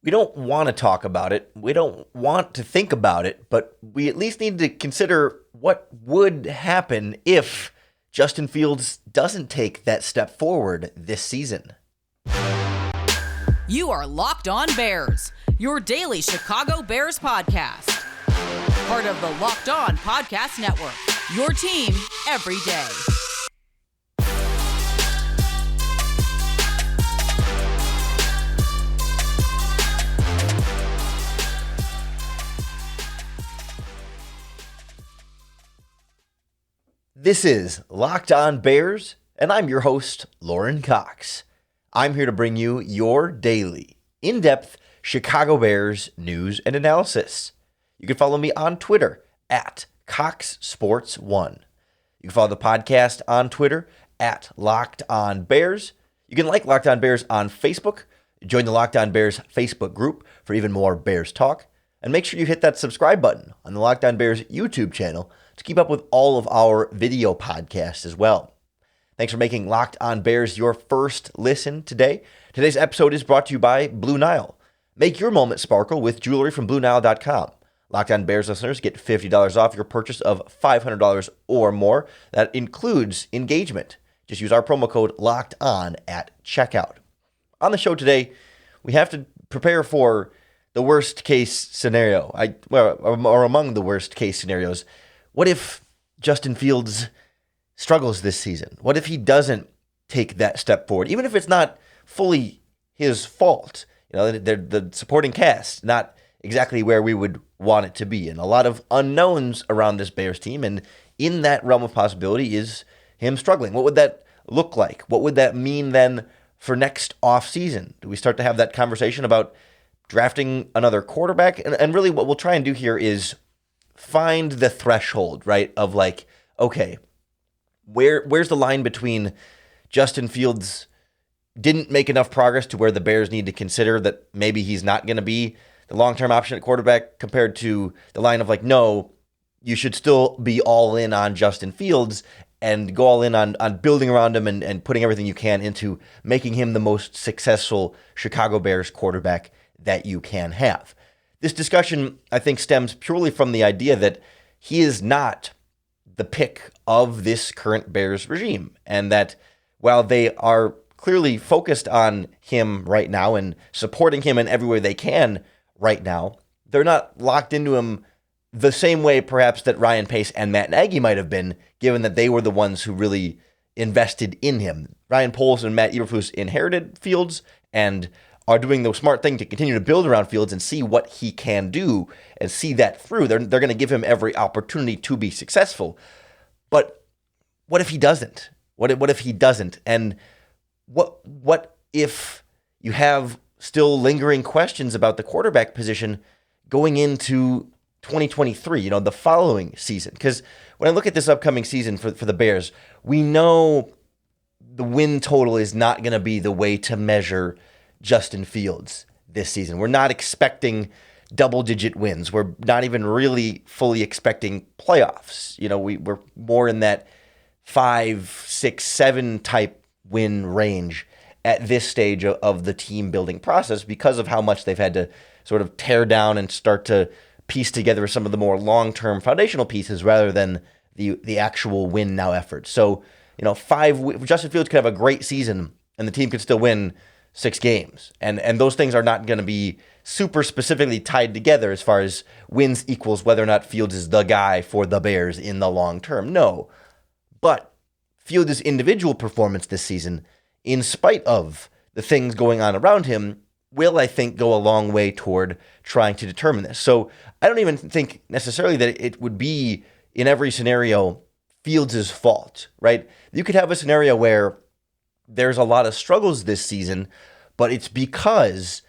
We don't want to talk about it. We don't want to think about it, but we at least need to consider what would happen if Justin Fields doesn't take that step forward this season. You are Locked On Bears, your daily Chicago Bears podcast. Part of the Locked On Podcast Network, your team every day. This is Locked On Bears, and I'm your host, Lorin Cox. I'm here to bring you your daily, in-depth Chicago Bears news and analysis. You can follow me on Twitter at CoxSports1. You can follow the podcast on Twitter at Locked On Bears. You can like Locked On Bears on Facebook. Join the Locked On Bears Facebook group for even more Bears talk. And make sure you hit that subscribe button on the Locked On Bears YouTube channel to keep up with all of our video podcasts as well. Thanks for making Locked On Bears your first listen today. Today's episode is brought to you by Blue Nile. Make your moment sparkle with jewelry from BlueNile.com. Locked On Bears listeners get $50 off your purchase of $500 or more. That includes engagement. Just use our promo code LOCKEDON at checkout. On the show today, we have to prepare for the worst case scenario, or among the worst case scenarios. What if Justin Fields struggles this season? What if he doesn't take that step forward? Even if it's not fully his fault, the supporting cast, not exactly where we would want it to be. And a lot of unknowns around this Bears team. And in that realm of possibility is him struggling. What would that look like? What would that mean then for next offseason? Do we start to have that conversation about drafting another quarterback? And really what we'll try and do here is find the threshold, right? Of like, okay, where's the line between Justin Fields didn't make enough progress to where the Bears need to consider that maybe he's not going to be the long-term option at quarterback, compared to the line of like, no, you should still be all in on Justin Fields and go all in on building around him and putting everything you can into making him the most successful Chicago Bears quarterback that you can have. This discussion, I think, stems purely from the idea that he is not the pick of this current Bears regime, and that while they are clearly focused on him right now and supporting him in every way they can right now, they're not locked into him the same way perhaps that Ryan Pace and Matt Nagy might have been, given that they were the ones who really invested in him. Ryan Poles and Matt Eberflus inherited Fields and are doing the smart thing to continue to build around Fields and see what he can do and see that through. They're going to give him every opportunity to be successful. But what if he doesn't? What if he doesn't? And what if you have still lingering questions about the quarterback position going into 2023, the following season? Because when I look at this upcoming season for the Bears, we know the win total is not going to be the way to measure Justin Fields this season. We're not expecting double-digit wins. We're not even really fully expecting playoffs. We're more in that 5, 6, 7 type win range at this stage of the team building process because of how much they've had to sort of tear down and start to piece together some of the more long-term foundational pieces rather than the actual win now effort. So, Justin Fields could have a great season and the team could still win 6 games. And those things are not going to be super specifically tied together as far as wins equals whether or not Fields is the guy for the Bears in the long term. No. But Fields' individual performance this season, in spite of the things going on around him, will, I think, go a long way toward trying to determine this. So I don't even think necessarily that it would be, in every scenario, Fields' fault, right? You could have a scenario where there's a lot of struggles this season, but it's because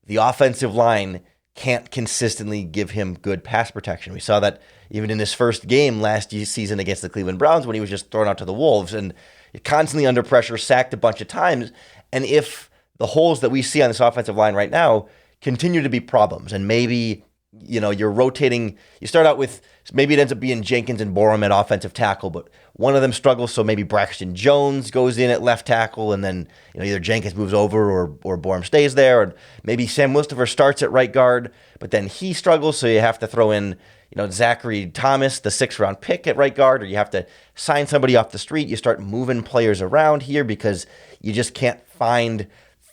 the offensive line can't consistently give him good pass protection. We saw that even in his first game last season against the Cleveland Browns when he was just thrown out to the Wolves and constantly under pressure, sacked a bunch of times. And if the holes that we see on this offensive line right now continue to be problems, and maybe you're rotating. You start out with, maybe it ends up being Jenkins and Borum at offensive tackle, but one of them struggles, so maybe Braxton Jones goes in at left tackle, and then either Jenkins moves over or Borum stays there, or maybe Sam Mustafa starts at right guard, but then he struggles, so you have to throw in Zachary Thomas, the 6th-round pick at right guard, or you have to sign somebody off the street. You start moving players around here because you just can't find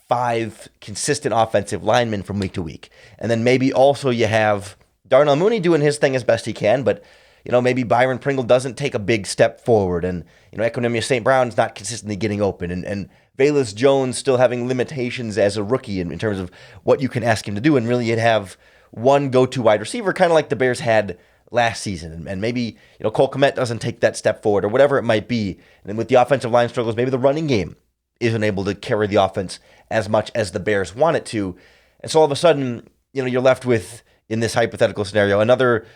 5 consistent offensive linemen from week to week. And then maybe also you have Darnell Mooney doing his thing as best he can, but maybe Byron Pringle doesn't take a big step forward, and Equanimeous St. Brown's not consistently getting open, and Velus Jones still having limitations as a rookie in terms of what you can ask him to do, and really you'd have one go-to wide receiver, kind of like the Bears had last season. And maybe, Cole Kmet doesn't take that step forward or whatever it might be. And then with the offensive line struggles, maybe the running game isn't able to carry the offense as much as the Bears want it to. And so all of a sudden, you're left with, in this hypothetical scenario, another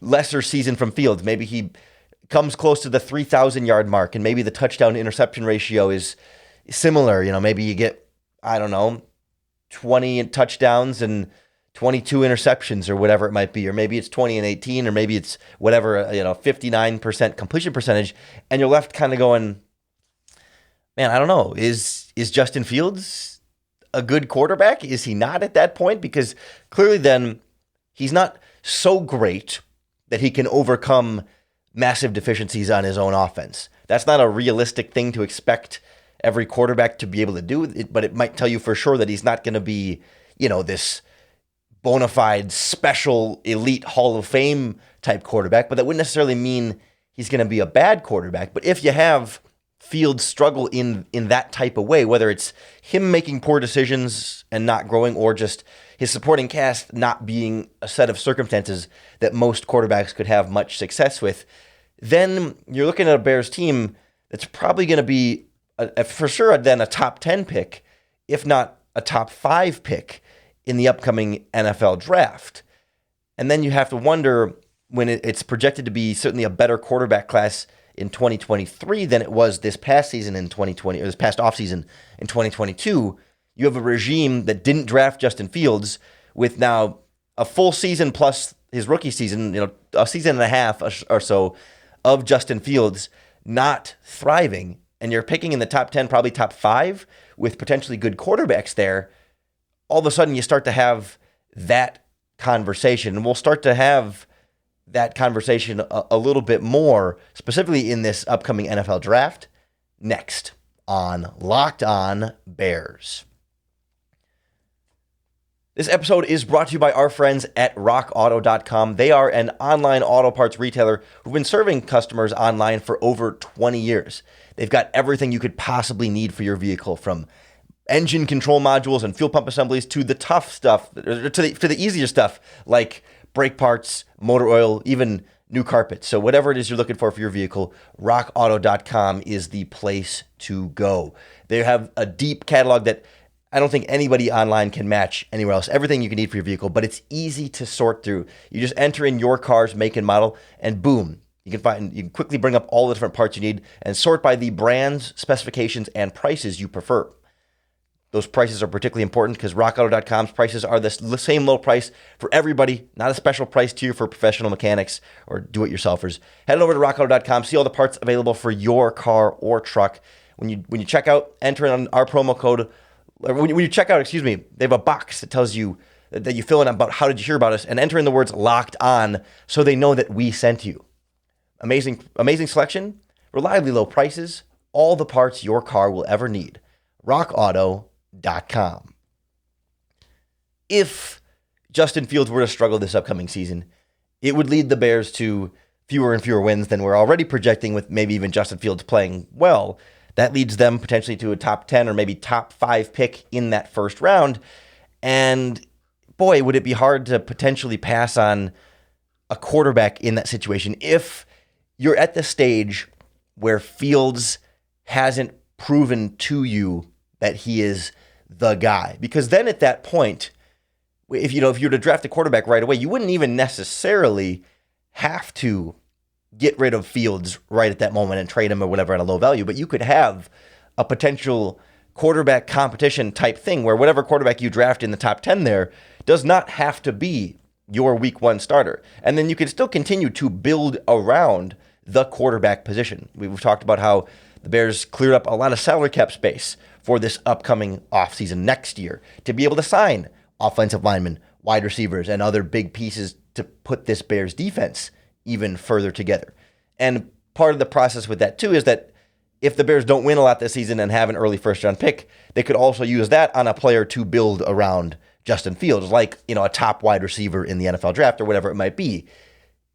lesser season from Fields. Maybe he comes close to the 3,000-yard mark, and maybe the touchdown-interception ratio is similar. Maybe you get, 20 touchdowns and 22 interceptions or whatever it might be, or maybe it's 20 and 18, or maybe it's whatever, 59% completion percentage, and you're left kind of going, man, I don't know, is Justin Fields a good quarterback? Is he not at that point? Because clearly then he's not so great that he can overcome massive deficiencies on his own offense. That's not a realistic thing to expect every quarterback to be able to do, but it might tell you for sure that he's not going to be, this bona fide, special, elite Hall of Fame type quarterback, but that wouldn't necessarily mean he's going to be a bad quarterback. But if you have Fields struggle in that type of way, whether it's him making poor decisions and not growing, or just his supporting cast not being a set of circumstances that most quarterbacks could have much success with, then you're looking at a Bears team that's probably going to be, for sure, then a top 10 pick, if not a top 5 pick in the upcoming NFL draft. And then you have to wonder, when it's projected to be certainly a better quarterback class in 2023 than it was this past season in 2020, or this past offseason in 2022, you have a regime that didn't draft Justin Fields, with now a full season plus his rookie season, a season and a half or so of Justin Fields not thriving, and you're picking in the top 10, probably top 5, with potentially good quarterbacks there. All of a sudden you start to have that conversation, and we'll start to have that conversation a little bit more, specifically in this upcoming NFL draft, next on Locked On Bears. This episode is brought to you by our friends at rockauto.com. They are an online auto parts retailer who've been serving customers online for over 20 years. They've got everything you could possibly need for your vehicle, from engine control modules and fuel pump assemblies to the tough stuff, to the easier stuff like brake parts, motor oil, even new carpet. So whatever it is you're looking for your vehicle, rockauto.com is the place to go. They have a deep catalog that I don't think anybody online can match anywhere else. Everything you can need for your vehicle, but it's easy to sort through. You just enter in your car's make and model, and boom, you can quickly bring up all the different parts you need and sort by the brands, specifications, and prices you prefer. Those prices are particularly important because rockauto.com's prices are the same low price for everybody, not a special price tier for professional mechanics or do-it-yourselfers. Head over to rockauto.com, see all the parts available for your car or truck. When you check out, enter in our promo code. When you check out, they have a box that tells you that you fill in about how did you hear about us, and enter in the words "locked on" so they know that we sent you. Amazing selection, reliably low prices, all the parts your car will ever need. rockauto.com. If Justin Fields were to struggle this upcoming season, it would lead the Bears to fewer and fewer wins than we're already projecting, with maybe even Justin Fields playing well. That leads them potentially to a top 10 or maybe top 5 pick in that first round. And boy, would it be hard to potentially pass on a quarterback in that situation if you're at the stage where Fields hasn't proven to you that he is the guy. Because then at that point, if you were to draft a quarterback right away, you wouldn't even necessarily have to get rid of Fields right at that moment and trade him or whatever at a low value, but you could have a potential quarterback competition type thing where whatever quarterback you draft in the top 10 there does not have to be your week one starter. And then you can still continue to build around the quarterback position. We've talked about how the Bears cleared up a lot of salary cap space for this upcoming offseason next year to be able to sign offensive linemen, wide receivers, and other big pieces to put this Bears defense even further together. And part of the process with that, too, is that if the Bears don't win a lot this season and have an early first-round pick, they could also use that on a player to build around Justin Fields, like, a top wide receiver in the NFL draft or whatever it might be.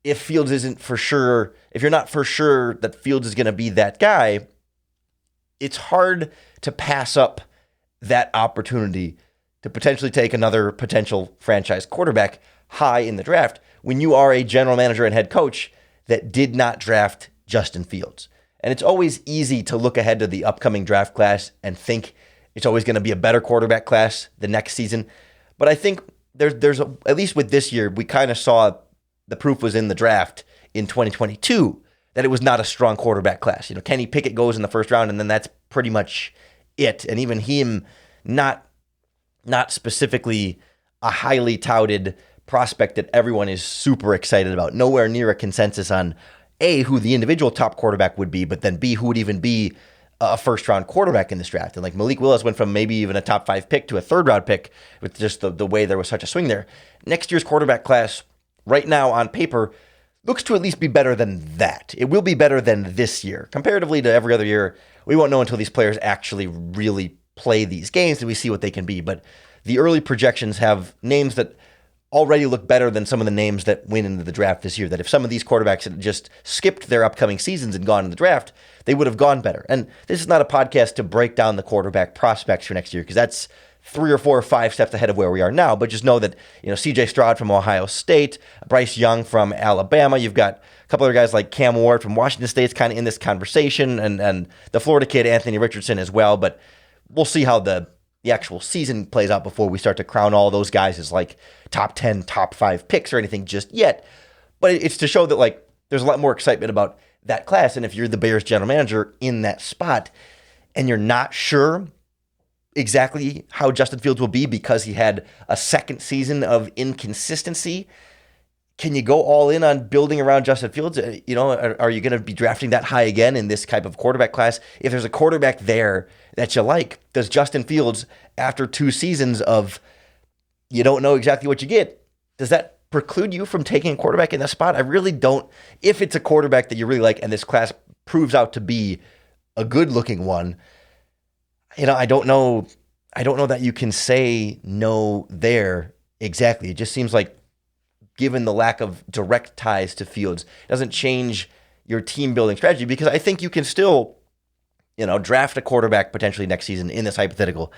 If Fields isn't for sure, if you're not for sure that Fields is going to be that guy, it's hard to pass up that opportunity to potentially take another potential franchise quarterback high in the draft when you are a general manager and head coach that did not draft Justin Fields. And it's always easy to look ahead to the upcoming draft class and think it's always going to be a better quarterback class the next season. But I think there's at least with this year, we kind of saw the proof was in the draft in 2022 that it was not a strong quarterback class. Kenny Pickett goes in the first round, and then that's pretty much it. And even him, not specifically a highly touted prospect that everyone is super excited about. Nowhere near a consensus on A, who the individual top quarterback would be, but then B, who would even be a first-round quarterback in this draft. And like Malik Willis went from maybe even a top 5 pick to a third-round pick with just the way there was such a swing there. Next year's quarterback class, right now on paper, looks to at least be better than that. It will be better than this year. Comparatively to every other year, we won't know until these players actually really play these games and we see what they can be. But the early projections have names that already look better than some of the names that went into the draft this year, that if some of these quarterbacks had just skipped their upcoming seasons and gone in the draft, they would have gone better. And this is not a podcast to break down the quarterback prospects for next year, because that's 3 or 4 or 5 steps ahead of where we are now. But just know that, C.J. Stroud from Ohio State, Bryce Young from Alabama, you've got a couple other guys like Cam Ward from Washington State's kind of in this conversation, and the Florida kid, Anthony Richardson, as well. But we'll see how the actual season plays out before we start to crown all those guys as like top 10, top 5 picks or anything just yet. But it's to show that like there's a lot more excitement about that class. And if you're the Bears general manager in that spot and you're not sure exactly how Justin Fields will be because he had a second season of inconsistency, can you go all in on building around Justin Fields? Are you going to be drafting that high again in this type of quarterback class? If there's a quarterback there that you like, does Justin Fields, after 2 seasons of you don't know exactly what you get, does that preclude you from taking a quarterback in that spot? I really don't. If it's a quarterback that you really like and this class proves out to be a good-looking one, I don't know that you can say no there exactly. It just seems like, given the lack of direct ties to Fields, doesn't change your team building strategy, because I think you can still, draft a quarterback potentially next season in this hypothetical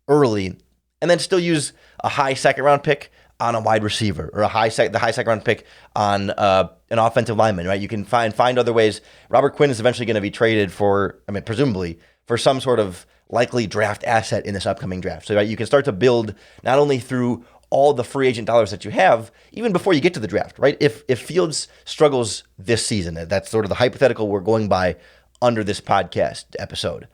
early, and then still use a high second-round pick on a wide receiver, or the high second-round pick on an offensive lineman, right? You can find other ways. Robert Quinn is eventually going to be traded presumably for some sort of likely draft asset in this upcoming draft. So right, you can start to build not only through all the free agent dollars that you have, even before you get to the draft, right? If Fields struggles this season, that's sort of the hypothetical we're going by under this podcast episode,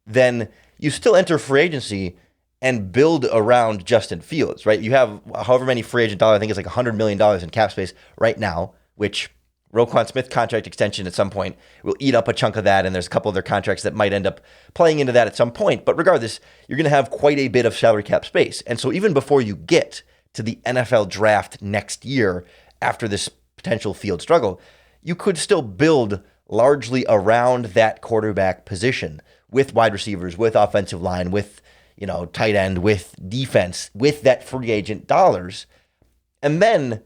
then you still enter free agency and build around Justin Fields, right? You have however many free agent dollars, I think it's like $100 million in cap space right now, which Roquan Smith contract extension at some point will eat up a chunk of that, and there's a couple other contracts that might end up playing into that at some point. But regardless, you're going to have quite a bit of salary cap space. And so even before you get to the NFL draft next year, after this potential Field struggle, you could still build largely around that quarterback position with wide receivers, with offensive line, with tight end, with defense, with that free agent dollars, and then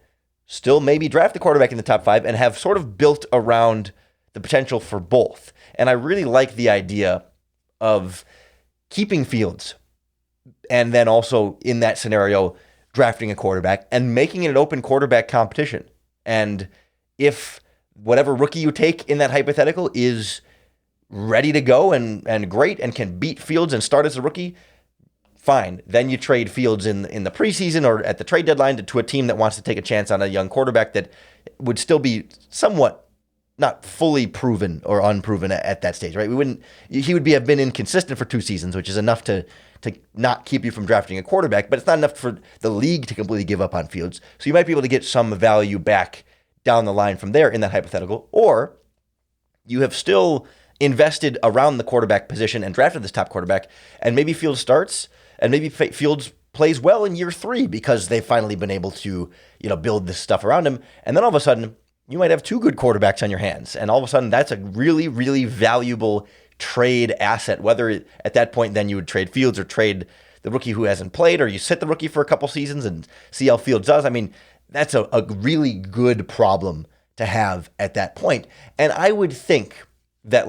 still maybe draft the quarterback in the top 5 and have sort of built around the potential for both. And I really like the idea of keeping Fields and then also in that scenario drafting a quarterback and making it an open quarterback competition. And if whatever rookie you take in that hypothetical is ready to go and great and can beat Fields and start as a rookie, fine. Then you trade Fields in the preseason or at the trade deadline to a team that wants to take a chance on a young quarterback that would still be somewhat not fully proven or unproven at that stage, right? He would have been inconsistent for 2 seasons, which is enough to not keep you from drafting a quarterback, but it's not enough for the league to completely give up on Fields. So you might be able to get some value back down the line from there in that hypothetical, or you have still invested around the quarterback position and drafted this top quarterback, and maybe Fields starts, and maybe Fields plays well in year 3 because they've finally been able to, build this stuff around him, and then all of a sudden you might have 2 good quarterbacks on your hands, and all of a sudden that's a really, really valuable trade asset, whether at that point then you would trade Fields or trade the rookie who hasn't played, or you sit the rookie for a couple seasons and see how Fields does. I mean, that's a really good problem to have at that point. And I would think that,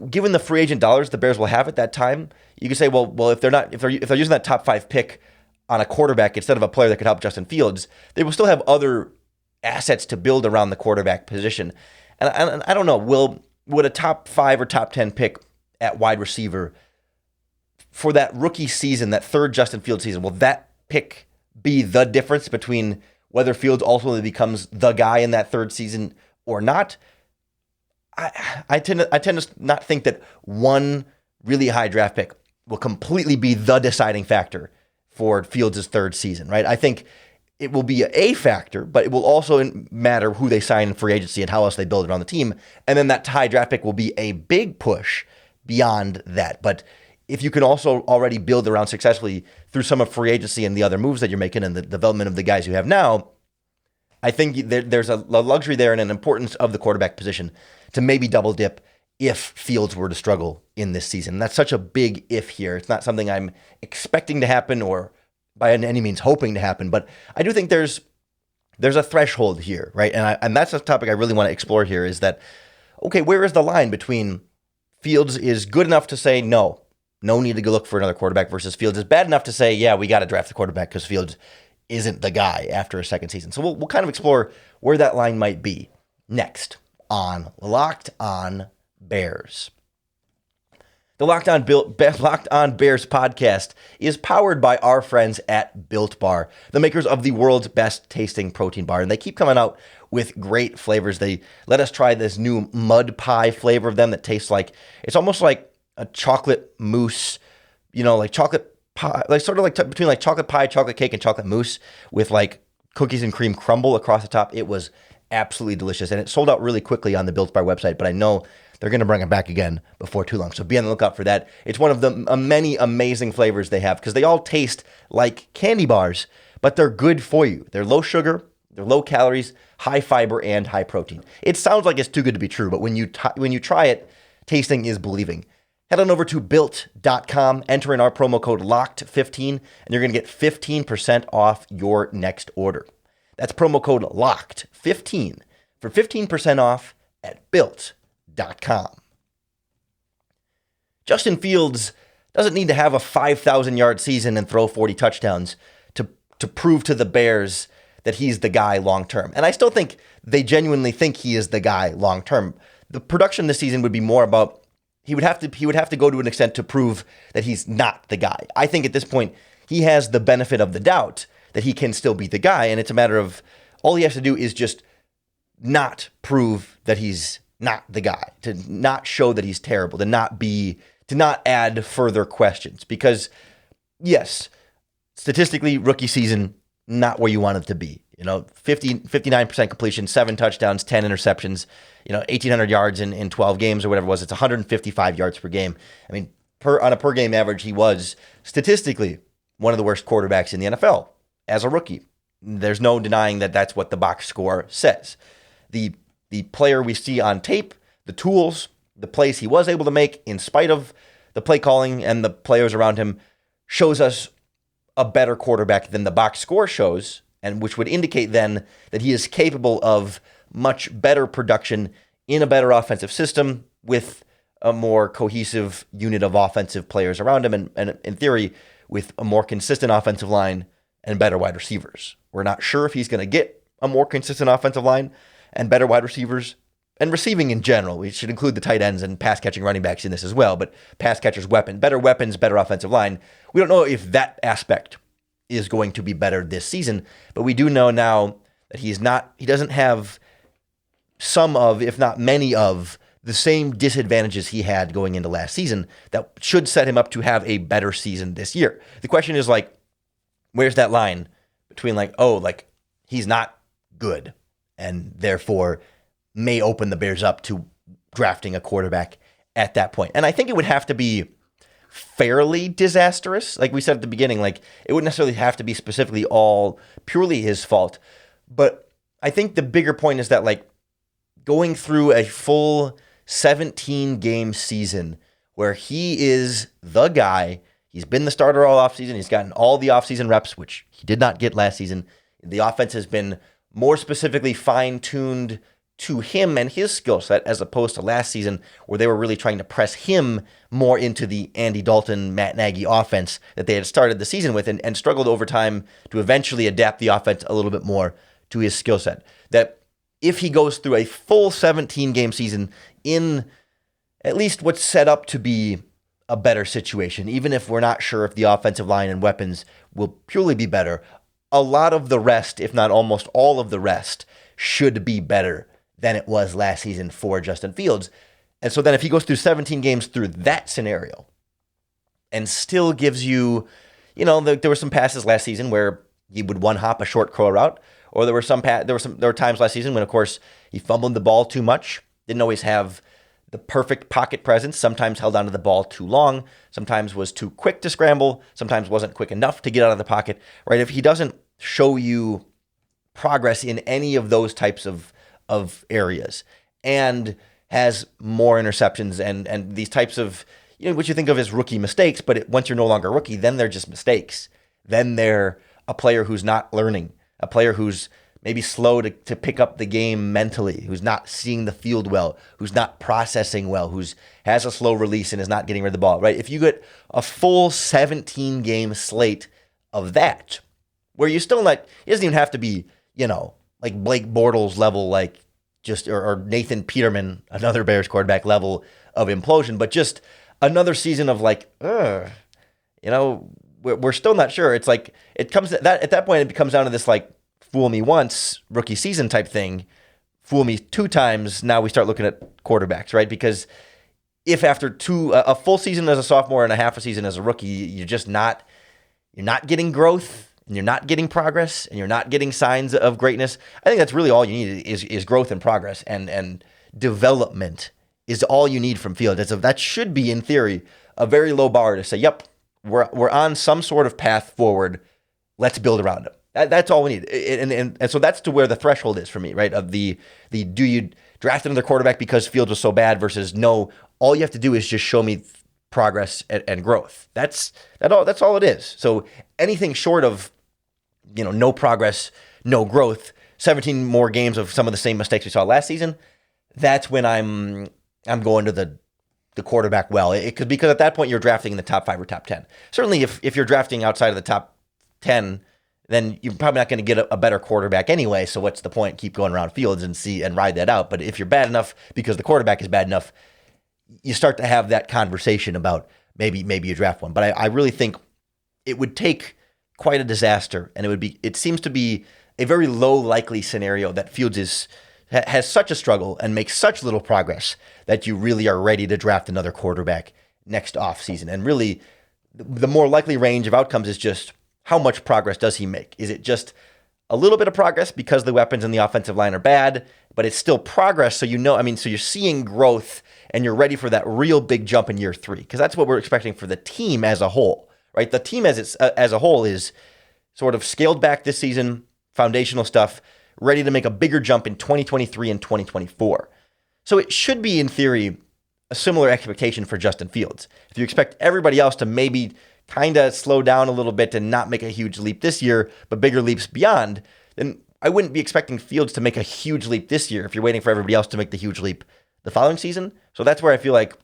given the free agent dollars the Bears will have at that time, you could say, well, if they're using that top 5 pick on a quarterback instead of a player that could help Justin Fields, they will still have other assets to build around the quarterback position. And I don't know, would a top 5 or top 10 pick at wide receiver for that rookie season, that third Justin Fields season, will that pick be the difference between whether Fields ultimately becomes the guy in that third season or not? I tend to not think that one really high draft pick will completely be the deciding factor for Fields' third season, right? I think it will be a factor, but it will also matter who they sign in free agency and how else they build around the team. And then that high draft pick will be a big push beyond that. But if you can also already build around successfully through some of free agency and the other moves that you're making and the development of the guys you have now, I think there's a luxury there and an importance of the quarterback position to maybe double dip if Fields were to struggle in this season. That's such a big if here. It's not something I'm expecting to happen or by any means hoping to happen, but I do think there's a threshold here, right? And that's a topic I really want to explore here, is that, okay, where is the line between Fields is good enough to say no need to go look for another quarterback versus Fields is bad enough to say, yeah, we got to draft the quarterback because Fields isn't the guy after a second season. So we'll kind of explore where that line might be next on Locked On Bears. The Locked On Bears podcast is powered by our friends at Built Bar, the makers of the world's best tasting protein bar. And they keep coming out with great flavors. They let us try this new mud pie flavor of them that tastes like, it's almost like a chocolate mousse, like chocolate pie, like sort of like between like chocolate pie, chocolate cake, and chocolate mousse with like cookies and cream crumble across the top. It was absolutely delicious. And it sold out really quickly on the Built Bar website, but I know they're going to bring it back again before too long. So be on the lookout for that. It's one of the many amazing flavors they have because they all taste like candy bars, but they're good for you. They're low sugar, they're low calories, high fiber, and high protein. It sounds like it's too good to be true, but when you try it, tasting is believing. Head on over to Built.com, enter in our promo code LOCKED15, and you're going to get 15% off your next order. That's promo code LOCKED15 for 15% off at Built.com. Justin Fields doesn't need to have a 5,000-yard season and throw 40 touchdowns to prove to the Bears that he's the guy long-term. And I still think they genuinely think he is the guy long-term. The production this season would be more about he would have to go to an extent to prove that he's not the guy. I think at this point he has the benefit of the doubt that he can still be the guy, and it's a matter of all he has to do is just not prove that he's not the guy, to not show that he's terrible, to not add further questions. Because yes, statistically, rookie season, not where you want it to be. 59% completion, 7 touchdowns, 10 interceptions, 1,800 yards in 12 games or whatever it was. It's 155 yards per game. I mean, on a per game average, he was statistically one of the worst quarterbacks in the NFL as a rookie. There's no denying that that's what the box score says. The player we see on tape, the tools, the plays he was able to make in spite of the play calling and the players around him shows us a better quarterback than the box score shows, and which would indicate then that he is capable of much better production in a better offensive system with a more cohesive unit of offensive players around him, and in theory, with a more consistent offensive line and better wide receivers. We're not sure if he's going to get a more consistent offensive line and better wide receivers, and receiving in general. We should include the tight ends and pass-catching running backs in this as well, but pass catchers, better weapons, better offensive line. We don't know if that aspect is going to be better this season, but we do know now that he doesn't have some of, if not many of, the same disadvantages he had going into last season that should set him up to have a better season this year. The question is like, where's that line between like, oh, like he's not good and therefore may open the Bears up to drafting a quarterback at that point. And I think it would have to be fairly disastrous. Like we said at the beginning, like it wouldn't necessarily have to be specifically all purely his fault. But I think the bigger point is that like going through a full 17-game season where he is the guy, he's been the starter all offseason, he's gotten all the offseason reps, which he did not get last season. The offense has been more specifically fine-tuned to him and his skill set as opposed to last season where they were really trying to press him more into the Andy Dalton, Matt Nagy offense that they had started the season with and struggled over time to eventually adapt the offense a little bit more to his skill set. That if he goes through a full 17-game season in at least what's set up to be a better situation, even if we're not sure if the offensive line and weapons will purely be better, a lot of the rest, if not almost all of the rest, should be better than it was last season for Justin Fields. And so then if he goes through 17 games through that scenario and still gives you, there were some passes last season where he would one-hop a short curl route, or there were times last season when, of course, he fumbled the ball too much, didn't always have the perfect pocket presence, sometimes held onto the ball too long, sometimes was too quick to scramble, sometimes wasn't quick enough to get out of the pocket, right? If he doesn't show you progress in any of those types of areas and has more interceptions and these types of, what you think of as rookie mistakes, but once you're no longer a rookie, then they're just mistakes. Then they're a player who's not learning, a player who's maybe slow to pick up the game mentally, who's not seeing the field well, who's not processing well, has a slow release and is not getting rid of the ball, right? If you get a full 17-game slate of that, where you still not, it doesn't even have to be, like Blake Bortles level, like just, or Nathan Peterman, another Bears quarterback level of implosion, but just another season of like, we're still not sure. It's like, it comes at that point, it comes down to this like, fool me once, rookie season type thing, fool me two times, now we start looking at quarterbacks, right? Because if after a full season as a sophomore and a half a season as a rookie, you're not getting growth, and you're not getting progress, and you're not getting signs of greatness, I think that's really all you need is growth and progress, and development is all you need from Fields. That should be, in theory, a very low bar to say, yep, we're on some sort of path forward, let's build around him. That's all we need. And so that's to where the threshold is for me, right? Of the do you draft another quarterback because Fields was so bad versus no, all you have to do is just show me progress and growth. That's all it is. So anything short of, no progress, no growth, 17 more games of some of the same mistakes we saw last season, that's when I'm going to the quarterback well. Because at that point you're drafting in the top 5 or top 10. Certainly if you're drafting outside of the top 10, then you're probably not going to get a better quarterback anyway. So what's the point? Keep going around Fields and ride that out. But if you're bad enough because the quarterback is bad enough, you start to have that conversation about maybe you draft one. But I really think it would take quite a disaster, and it seems to be a very low likely scenario that Fields has such a struggle and makes such little progress that you really are ready to draft another quarterback next offseason. And really, the more likely range of outcomes is just how much progress does he make? Is it just a little bit of progress because the weapons in the offensive line are bad, but it's still progress, so so you're seeing growth and you're ready for that real big jump in year 3, because that's what we're expecting for the team as a whole, right? The team as a whole is sort of scaled back this season, foundational stuff, ready to make a bigger jump in 2023 and 2024. So it should be, in theory, a similar expectation for Justin Fields. If you expect everybody else to maybe kind of slow down a little bit and not make a huge leap this year, but bigger leaps beyond, then I wouldn't be expecting Fields to make a huge leap this year if you're waiting for everybody else to make the huge leap the following season. So that's where I feel like,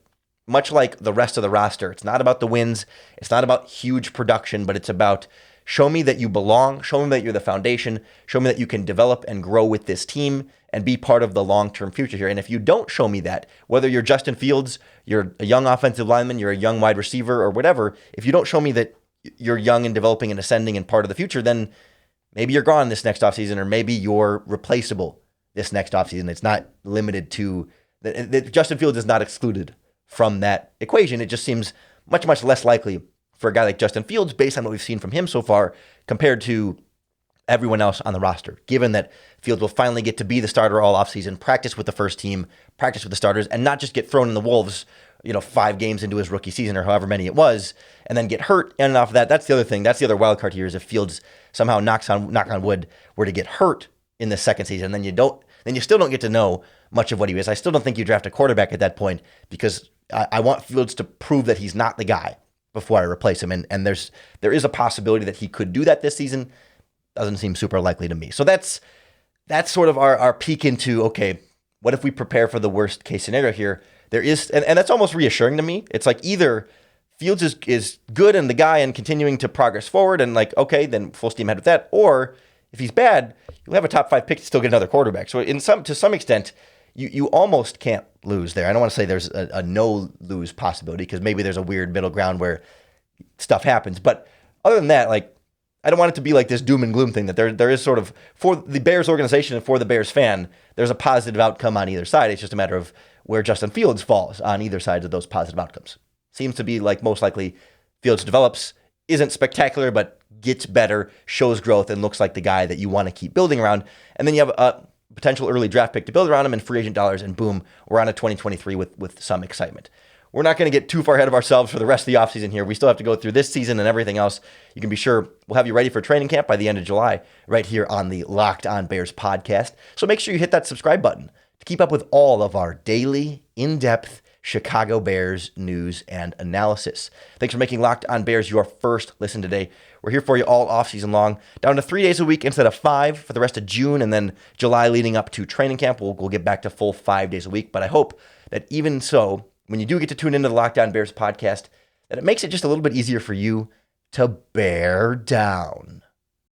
much like the rest of the roster, it's not about the wins, it's not about huge production, but it's about show me that you belong, show me that you're the foundation, show me that you can develop and grow with this team and be part of the long-term future here. And if you don't show me that, whether you're Justin Fields, you're a young offensive lineman, you're a young wide receiver or whatever, if you don't show me that you're young and developing and ascending and part of the future, then maybe you're gone this next offseason, or maybe you're replaceable this next offseason. It's not limited to that. Justin Fields is not excluded from that equation. It just seems much, much less likely for a guy like Justin Fields based on what we've seen from him so far compared to everyone else on the roster, given that Fields will finally get to be the starter all offseason, practice with the first team, practice with the starters, and not just get thrown in the Wolves, 5 games into his rookie season or however many it was, and then get hurt. And off of that, that's the other thing. That's the other wild card here is if Fields somehow knock on wood, were to get hurt in the second season, then you still don't get to know much of what he is. I still don't think you draft a quarterback at that point because I want Fields to prove that he's not the guy before I replace him. And there is a possibility that he could do that this season. Doesn't seem super likely to me. So that's sort of our peek into, okay, what if we prepare for the worst case scenario here? There is, and that's almost reassuring to me. It's like either Fields is good and the guy and continuing to progress forward and like, okay, then full steam ahead with that. Or if he's bad, you'll have a top 5 pick to still get another quarterback. So to some extent, you almost can't lose there. I don't want to say there's a no lose possibility because maybe there's a weird middle ground where stuff happens. But other than that, like, I don't want it to be like this doom and gloom thing that there is sort of, for the Bears organization and for the Bears fan, there's a positive outcome on either side. It's just a matter of where Justin Fields falls on either side of those positive outcomes. Seems to be like most likely Fields develops, isn't spectacular, but gets better, shows growth, and looks like the guy that you want to keep building around. And then you have a potential early draft pick to build around him and free agent dollars, and boom, we're on a 2023 with some excitement. We're not going to get too far ahead of ourselves for the rest of the offseason here. We still have to go through this season and everything else. You can be sure we'll have you ready for training camp by the end of July right here on the Locked On Bears podcast. So make sure you hit that subscribe button to keep up with all of our daily, in-depth Chicago Bears news and analysis. Thanks for making Locked On Bears your first listen today. We're here for you all offseason long, down to 3 days a week instead of 5 for the rest of June, and then July leading up to training camp. We'll get back to full 5 days a week. But I hope that even so, when you do get to tune into the Locked On Bears podcast, that it makes it just a little bit easier for you to bear down.